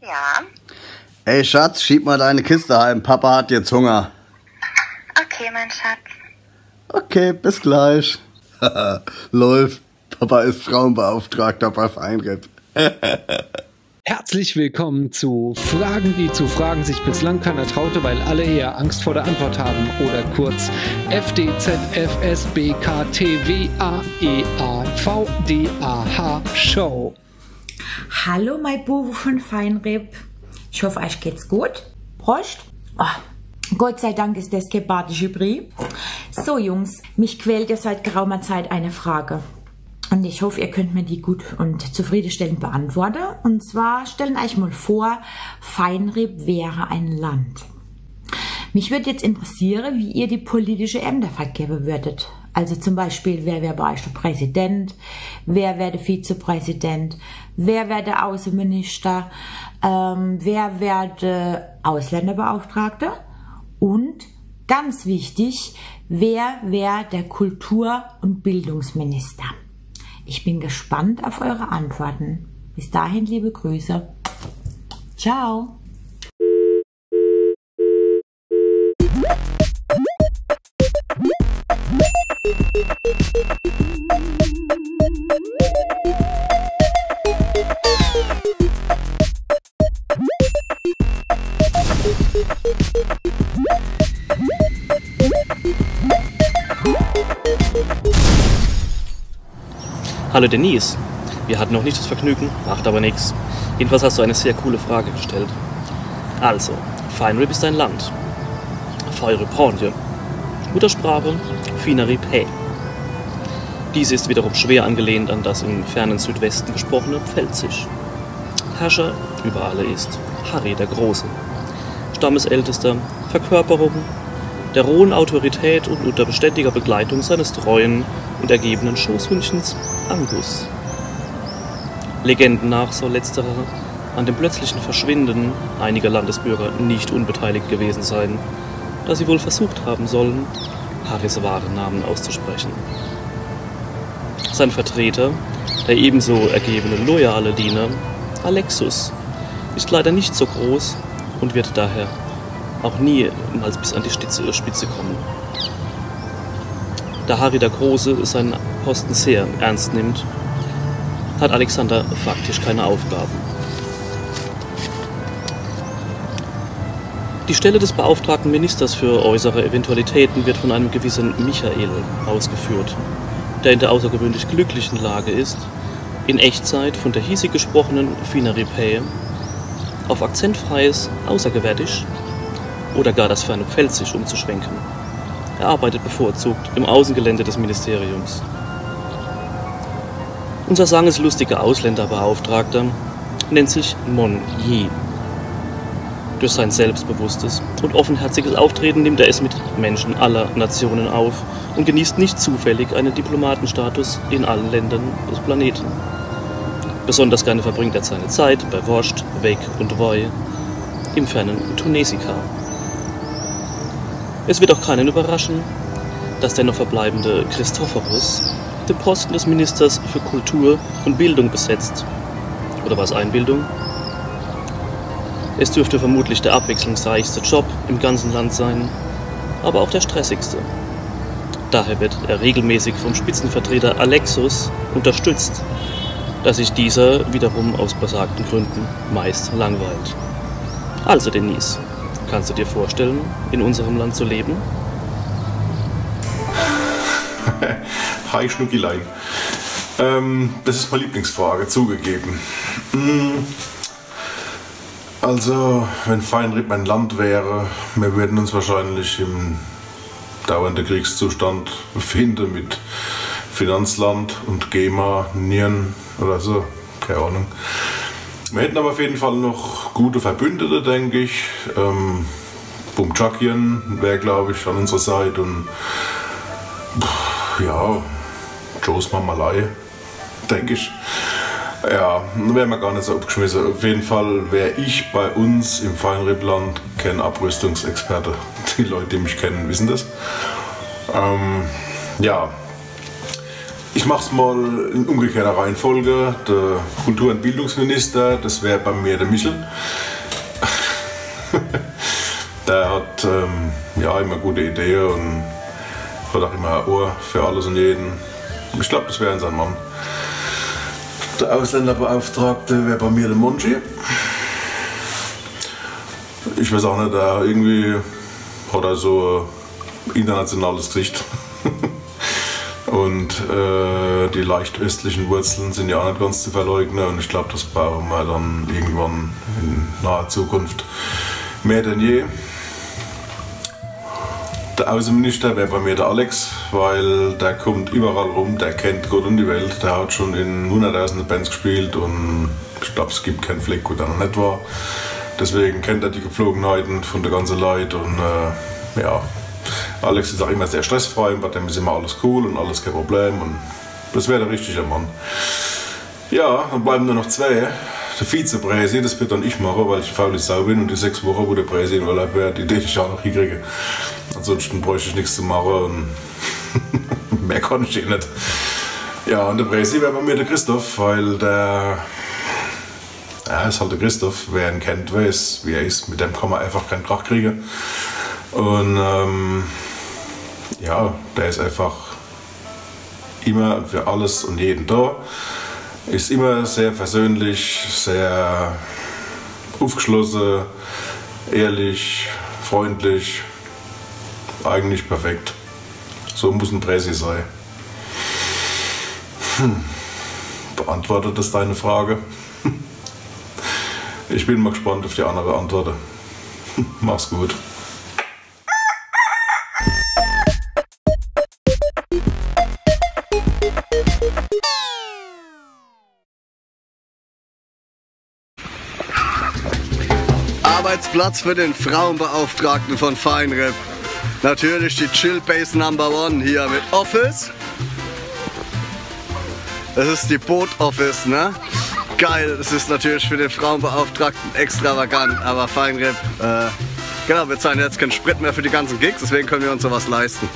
Ja. Ey Schatz, schieb mal deine Kiste heim. Papa hat jetzt Hunger. Okay, mein Schatz. Okay, bis gleich. Läuft. Papa ist Frauenbeauftragter bei Feinripp. Herzlich willkommen zu Fragen, die zu fragen sich bislang keiner traute, weil alle eher Angst vor der Antwort haben. Oder kurz FDZFSBKTWAEAVDAH Show. Hallo, mein Bubu von Feinripp. Ich hoffe, euch geht's gut. Prost. Oh, Gott sei Dank ist das kein badische Brie. So, Jungs, mich quält ja seit geraumer Zeit eine Frage. Und ich hoffe, ihr könnt mir die gut und zufriedenstellend beantworten. Und zwar stellen euch mal vor, Feinripp wäre ein Land. Mich würde jetzt interessieren, wie ihr die politische Ämter vergeben würdet. Also zum Beispiel, wer wäre bei euch der Präsident, wer wäre der Vizepräsident, wer wäre der Außenminister, wer wäre der Ausländerbeauftragte und ganz wichtig, wer wäre der Kultur- und Bildungsminister. Ich bin gespannt auf eure Antworten. Bis dahin, liebe Grüße. Ciao. Hallo Denise, wir hatten noch nicht das Vergnügen, macht aber nichts. Jedenfalls hast du eine sehr coole Frage gestellt. Also, Feinripp ist ein Land. Feinripp-Hornje. Muttersprache Finaripä. Diese ist wiederum schwer angelehnt an das im fernen Südwesten gesprochene Pfälzisch. Herrscher über alle ist Harry der Große. Stammesältester, Verkörperung der rohen Autorität und unter beständiger Begleitung seines treuen und ergebenen Schoßhündchens Angus. Legenden nach soll letzterer an dem plötzlichen Verschwinden einiger Landesbürger nicht unbeteiligt gewesen sein, da sie wohl versucht haben sollen, Harrys wahren Namen auszusprechen. Sein Vertreter, der ebenso ergebene loyale Diener Alexus, ist leider nicht so groß und wird daher auch niemals bis an die Spitze kommen. Da Harry der Große seinen Posten sehr ernst nimmt, hat Alexander faktisch keine Aufgaben. Die Stelle des beauftragten Ministers für äußere Eventualitäten wird von einem gewissen Michael ausgeführt, der in der außergewöhnlich glücklichen Lage ist, in Echtzeit von der hiesig gesprochenen Finaripä auf akzentfreies Außergewärtisch oder gar das ferne Pfälzisch umzuschwenken. Er arbeitet bevorzugt im Außengelände des Ministeriums. Unser sangeslustiger Ausländerbeauftragter nennt sich Mon Yi. Durch sein selbstbewusstes und offenherziges Auftreten nimmt er es mit Menschen aller Nationen auf und genießt nicht zufällig einen Diplomatenstatus in allen Ländern des Planeten. Besonders gerne verbringt er seine Zeit bei Wurst, Weg und Woi im fernen Tunesika. Es wird auch keinen überraschen, dass der noch verbleibende Christophorus den Posten des Ministers für Kultur und Bildung besetzt. Oder was Einbildung? Es dürfte vermutlich der abwechslungsreichste Job im ganzen Land sein, aber auch der stressigste. Daher wird er regelmäßig vom Spitzenvertreter Alexus unterstützt, da sich dieser wiederum aus besagten Gründen meist langweilt. Also Denise, kannst du dir vorstellen, in unserem Land zu leben? Hi Schnuckilein. Das ist meine Lieblingsfrage, zugegeben. Also, wenn Feinripp ein Land wäre, wir würden uns wahrscheinlich im dauernden Kriegszustand befinden mit Finanzland und GEMA, Nieren oder so, keine Ahnung. Wir hätten aber auf jeden Fall noch gute Verbündete, denke ich. Bumchakien wäre, glaube ich, an unserer Seite und ja, Joes Mamalei, denke ich. Ja, dann wären wir gar nicht so abgeschmissen. Auf jeden Fall wäre ich bei uns im Feinrippland kein Abrüstungsexperte. Die Leute, die mich kennen, wissen das. Ja, Ich mache es mal in umgekehrter Reihenfolge. Der Kultur- und Bildungsminister, das wäre bei mir der Michel. Der hat ja, immer gute Ideen und hat auch immer ein Ohr für alles und jeden. Ich glaube, das wäre sein Mann. Der Ausländerbeauftragte wäre bei mir der Monchi. Ich weiß auch nicht, irgendwie hat er so ein internationales Gesicht. Und die leicht östlichen Wurzeln sind ja auch nicht ganz zu verleugnen. Und ich glaube, das brauchen wir dann irgendwann in naher Zukunft mehr denn je. Der Außenminister wäre bei mir der Alex, weil der kommt überall rum, der kennt Gott und die Welt. Der hat schon in hunderttausenden Bands gespielt und ich glaube, es gibt keinen Fleck, wo der noch nicht war. Deswegen kennt er die Gepflogenheiten von der ganzen Leute und ja, Alex ist auch immer sehr stressfrei, bei dem ist immer alles cool und alles kein Problem und das wäre der richtige Mann. Ja, dann bleiben nur noch zwei. Der Vizepräsi, das wird dann ich machen, weil ich faule Sau bin und die 6 Wochen, wo der Präsi in Urlaub wäre, die ich auch noch hinkriege. Ansonsten bräuchte ich nichts zu machen und mehr kann ich eh nicht. Ja, und der Präsi wäre bei mir der Christoph, weil der ist halt der Christoph, wer ihn kennt, weiß, wie er ist, mit dem kann man einfach keinen Krach kriegen. Und ja, der ist einfach immer und für alles und jeden da. Ist immer sehr versöhnlich, sehr aufgeschlossen, ehrlich, freundlich, eigentlich perfekt. So muss ein Präsi sein. Beantwortet das deine Frage? Ich bin mal gespannt auf die andere Antwort. Mach's gut. Arbeitsplatz für den Frauenbeauftragten von Feinrep. Natürlich die Chill Base #1 hier mit Office. Das ist die Boot Office, ne? Geil, das ist natürlich für den Frauenbeauftragten extravagant, aber Feinrep, genau, wir zahlen jetzt keinen Sprit mehr für die ganzen Gigs, deswegen können wir uns sowas leisten.